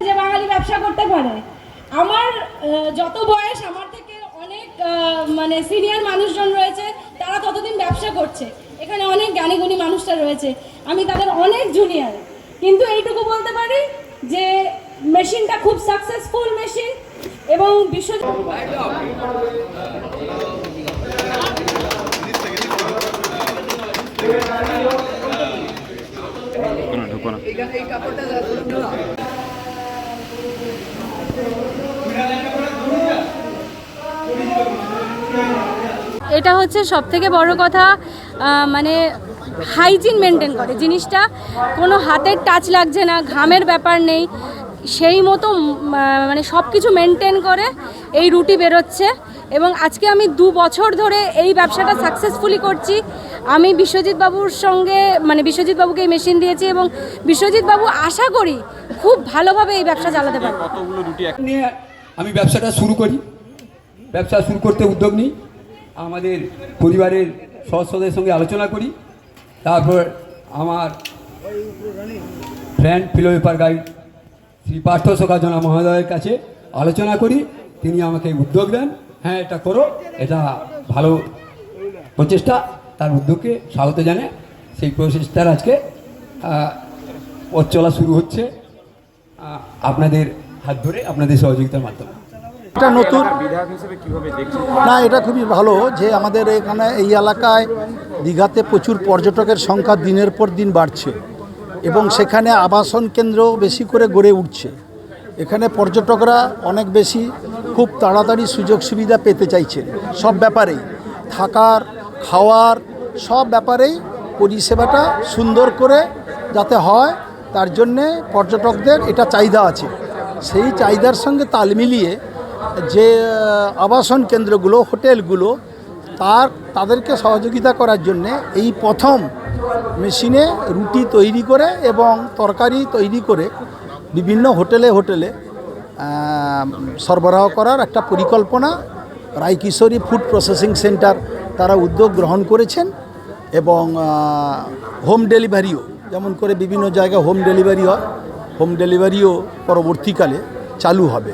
যে বাঙালি ব্যবসা করতে পারে। আমার যত বয়স, আমার থেকে অনেক মানে সিনিয়র মানুষজন রয়েছে, তারা ততদিন ব্যবসা করছে। এখানে অনেক জ্ঞানী গুণী মানুষরা রয়েছে, আমি তাদের অনেক জুনিয়র। কিন্তু এইটুকু বলতে পারি যে মেশিনটা খুব সাকসেসফুল মেশিন এবং বিশ্ব এটা হচ্ছে সবথেকে বড় কথা, মানে হাইজিন মেনটেন করে জিনিসটা, কোনো হাতের টাচ লাগছে না, ঘামের ব্যাপার নেই, সেই মতো মানে সব কিছু মেনটেন করে এই রুটি বেরোচ্ছে। এবং আজকে আমি 2 বছর ধরে এই ব্যবসাটা সাকসেসফুলি করছি। আমি বিশ্বজিৎ বাবুর সঙ্গে মানে বিশ্বজিৎ বাবুকে এই মেশিন দিয়েছি এবং বিশ্বজিৎ বাবু আশা করি খুব ভালোভাবে এই ব্যবসা চালাতে পারবে। কতগুলো রুটি নিয়ে আমি ব্যবসাটা শুরু করি, ব্যবসা শুরু করতে উদ্যোগ নিই, আমাদের পরিবারের সদস্যদের সঙ্গে আলোচনা করি, তারপর আমার ফ্রেন্ড ফিলোপেপার গাইড শ্রী পার্থ শোকাজনা মহোদয়ের কাছে আলোচনা করি, তিনি আমাকে উদ্যোগ দেন, হ্যাঁ এটা করো, এটা ভালো প্রচেষ্টা, তার উদ্যোগকে স্বাগত জানে। সেই প্রচেষ্টার আজকে পথ চলা শুরু হচ্ছে আপনাদের হাত ধরে, আপনাদের সহযোগিতার মাধ্যমে। এটা নতুন না, এটা খুবই ভালো যে আমাদের এখানে এই এলাকায় দীঘাতে প্রচুর পর্যটকের সংখ্যা দিনের পর দিন বাড়ছে এবং সেখানে আবাসন কেন্দ্র বেশি করে গড়ে উঠছে। এখানে পর্যটকরা অনেক বেশি খুব তাড়াতাড়ি সুযোগ সুবিধা পেতে চাইছেন, সব ব্যাপারেই, থাকার খাওয়ার সব ব্যাপারেই পরিষেবাটা সুন্দর করে যাতে হয়, তার জন্যে পর্যটকদের এটা চাহিদা আছে। সেই চাহিদার সঙ্গে তাল মিলিয়ে যে আবাসন কেন্দ্রগুলো, হোটেলগুলো, তাদেরকে সহযোগিতা করার জন্যে এই প্রথম মেশিনে রুটি তৈরি করে এবং তরকারি তৈরি করে বিভিন্ন হোটেলে হোটেলে সরবরাহ করার একটা পরিকল্পনা রায়কিশোরী ফুড প্রসেসিং সেন্টার তারা উদ্যোগ গ্রহণ করেছেন। এবং হোম ডেলিভারিও, যেমন করে বিভিন্ন জায়গায় হোম ডেলিভারি হয়, হোম ডেলিভারিও পরবর্তীকালে চালু হবে।